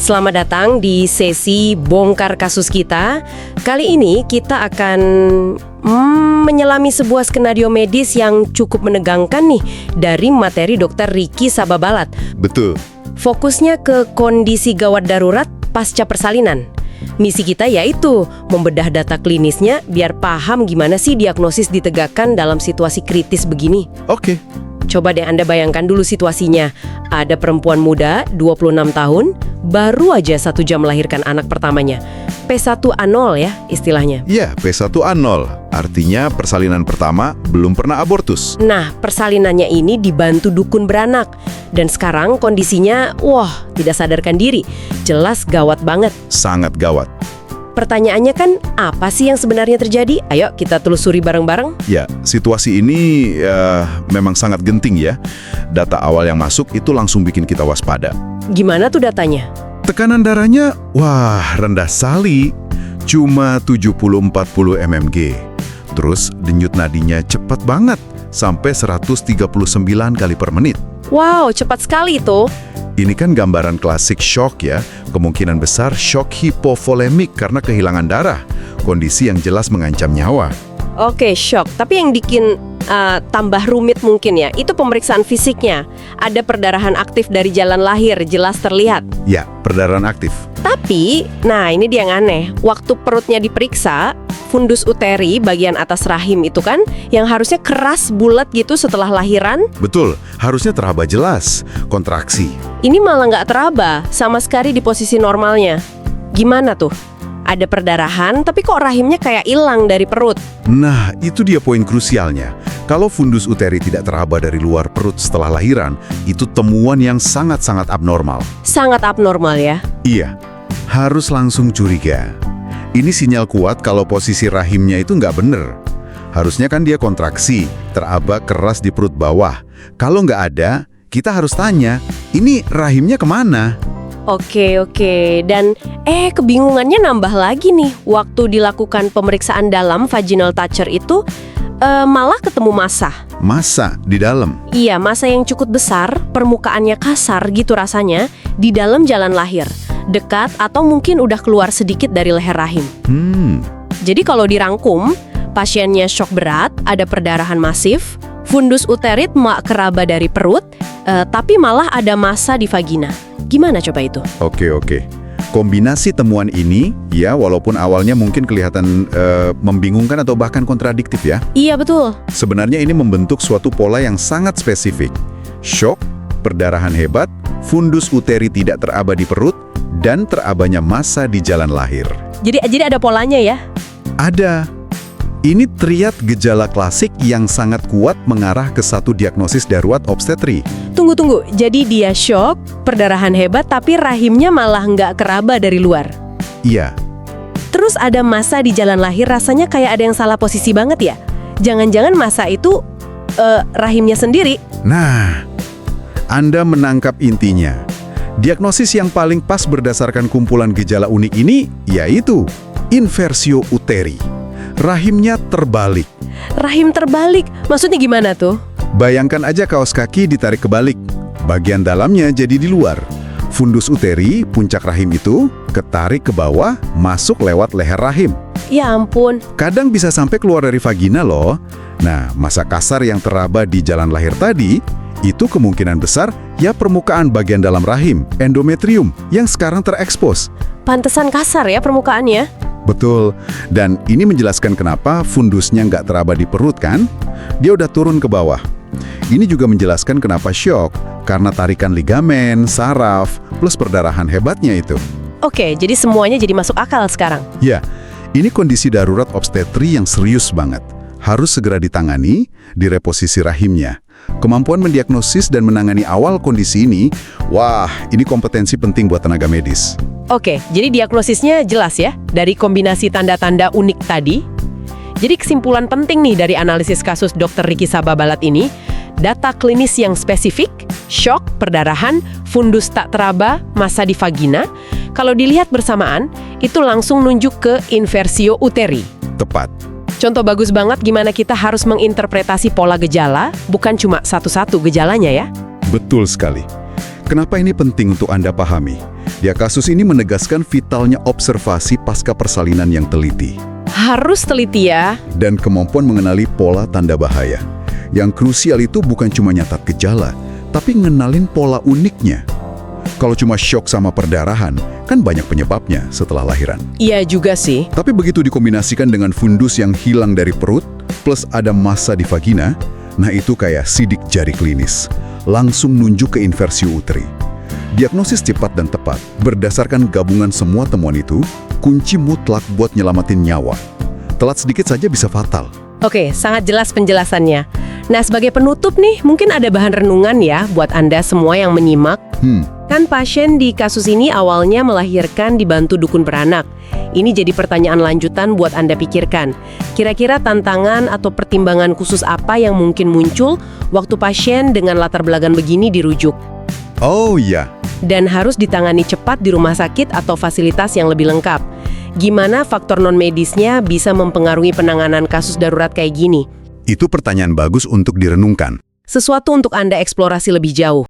Selamat datang di sesi bongkar kasus kita. Kali ini kita akan menyelami sebuah skenario medis yang cukup menegangkan nih dari materi Dr. Ricky Sababalat. Betul. Fokusnya ke kondisi gawat darurat pasca persalinan. Misi kita yaitu membedah data klinisnya biar paham gimana sih diagnosis ditegakkan dalam situasi kritis begini. Oke. Coba deh Anda bayangkan dulu situasinya. Ada perempuan muda, 26 tahun, baru aja 1 jam melahirkan anak pertamanya. P1A0 ya istilahnya. Ya, P1A0. Artinya persalinan pertama belum pernah abortus. Nah, persalinannya ini dibantu dukun beranak. Dan sekarang kondisinya, tidak sadarkan diri. Jelas gawat banget. Sangat gawat. Pertanyaannya kan, apa sih yang sebenarnya terjadi? Ayo kita telusuri bareng-bareng. Ya, situasi ini memang sangat genting ya. Data awal yang masuk itu langsung bikin kita waspada. Gimana tuh datanya? Tekanan darahnya, rendah sekali. Cuma 70-40 mmG. Terus denyut nadinya cepat banget, sampai 139 kali per menit. Wow, cepat sekali itu. Ini kan gambaran klasik shock ya. Kemungkinan besar shock hipovolemik karena kehilangan darah. Kondisi yang jelas mengancam nyawa. Oke, shock. Tapi yang bikin tambah rumit mungkin ya, itu pemeriksaan fisiknya. Ada perdarahan aktif dari jalan lahir, jelas terlihat. Ya, perdarahan aktif. Tapi, ini dia yang aneh. Waktu perutnya diperiksa, fundus uteri bagian atas rahim itu kan, yang harusnya keras bulat gitu setelah lahiran. Betul, harusnya teraba jelas. Kontraksi. Ini malah nggak teraba, sama sekali di posisi normalnya. Gimana tuh? Ada perdarahan, tapi kok rahimnya kayak hilang dari perut? Nah, itu dia poin krusialnya. Kalau fundus uteri tidak teraba dari luar perut setelah lahiran, itu temuan yang sangat-sangat abnormal. Sangat abnormal ya? Iya, harus langsung curiga. Ini sinyal kuat kalau posisi rahimnya itu nggak bener. Harusnya kan dia kontraksi, teraba keras di perut bawah. Kalau nggak ada, kita harus tanya, ini rahimnya kemana? Oke. Dan kebingungannya nambah lagi nih. Waktu dilakukan pemeriksaan dalam vaginal toucher itu, malah ketemu massa. Massa di dalam? Iya, massa yang cukup besar, permukaannya kasar gitu rasanya, di dalam jalan lahir. Dekat atau mungkin udah keluar sedikit dari leher rahim. Jadi kalau dirangkum, pasiennya shock berat, ada perdarahan masif, fundus uterit keraba dari perut, tapi malah ada massa di vagina. Gimana coba itu? Oke. Kombinasi temuan ini, ya walaupun awalnya mungkin kelihatan membingungkan atau bahkan kontradiktif ya. Iya betul. Sebenarnya ini membentuk suatu pola yang sangat spesifik. Shock, perdarahan hebat, fundus uteri tidak teraba di perut, dan terabanya massa di jalan lahir. Jadi ada polanya ya? Ada. Ini triad gejala klasik yang sangat kuat mengarah ke satu diagnosis darurat obstetri. Tunggu. Jadi dia shock, perdarahan hebat, tapi rahimnya malah nggak keraba dari luar. Iya. Terus ada massa di jalan lahir, rasanya kayak ada yang salah posisi banget ya? Jangan-jangan massa itu rahimnya sendiri? Nah, Anda menangkap intinya. Diagnosis yang paling pas berdasarkan kumpulan gejala unik ini yaitu inversio uteri. Rahimnya terbalik. Rahim terbalik? Maksudnya gimana tuh? Bayangkan aja kaos kaki ditarik kebalik. Bagian dalamnya jadi di luar. Fundus uteri, puncak rahim itu, ketarik ke bawah, masuk lewat leher rahim. Ya ampun. Kadang bisa sampai keluar dari vagina loh. Nah, massa kasar yang teraba di jalan lahir tadi, itu kemungkinan besar ya permukaan bagian dalam rahim, endometrium, yang sekarang terekspos. Pantesan kasar ya permukaannya? Betul, dan ini menjelaskan kenapa fundusnya nggak teraba di perut kan? Dia udah turun ke bawah. Ini juga menjelaskan kenapa shock, karena tarikan ligamen, saraf, plus perdarahan hebatnya itu. Oke, jadi semuanya jadi masuk akal sekarang. Ya, ini kondisi darurat obstetri yang serius banget. Harus segera ditangani, direposisi rahimnya. Kemampuan mendiagnosis dan menangani awal kondisi ini, ini kompetensi penting buat tenaga medis. Oke, jadi diagnosisnya jelas ya, dari kombinasi tanda-tanda unik tadi. Jadi kesimpulan penting nih dari analisis kasus Dr. Ricky Sababalat ini, data klinis yang spesifik, shock, perdarahan, fundus tak teraba, massa di vagina, kalau dilihat bersamaan, itu langsung nunjuk ke inversio uteri. Tepat. Contoh bagus banget gimana kita harus menginterpretasi pola gejala, bukan cuma satu-satu gejalanya ya. Betul sekali. Kenapa ini penting untuk Anda pahami? Ya, kasus ini menegaskan vitalnya observasi pasca persalinan yang teliti Harus teliti ya. dan kemampuan mengenali pola tanda bahaya. Yang krusial itu bukan cuma nyatat gejala, tapi ngenalin pola uniknya. Kalau cuma syok sama perdarahan, kan banyak penyebabnya setelah lahiran. Iya juga sih. Tapi begitu dikombinasikan dengan fundus yang hilang dari perut, plus ada massa di vagina, nah itu kayak sidik jari klinis. Langsung nunjuk ke inversi uteri. Diagnosis cepat dan tepat, berdasarkan gabungan semua temuan itu, kunci mutlak buat nyelamatin nyawa. Telat sedikit saja bisa fatal. Oke, sangat jelas penjelasannya. Nah, sebagai penutup nih, mungkin ada bahan renungan ya buat Anda semua yang menyimak. Kan pasien di kasus ini awalnya melahirkan dibantu dukun beranak. Ini jadi pertanyaan lanjutan buat Anda pikirkan. Kira-kira tantangan atau pertimbangan khusus apa yang mungkin muncul waktu pasien dengan latar belakang begini dirujuk? Oh iya, Dan harus ditangani cepat di rumah sakit atau fasilitas yang lebih lengkap. Gimana faktor non-medisnya bisa mempengaruhi penanganan kasus darurat kayak gini? itu pertanyaan bagus untuk direnungkan. Sesuatu untuk Anda eksplorasi lebih jauh.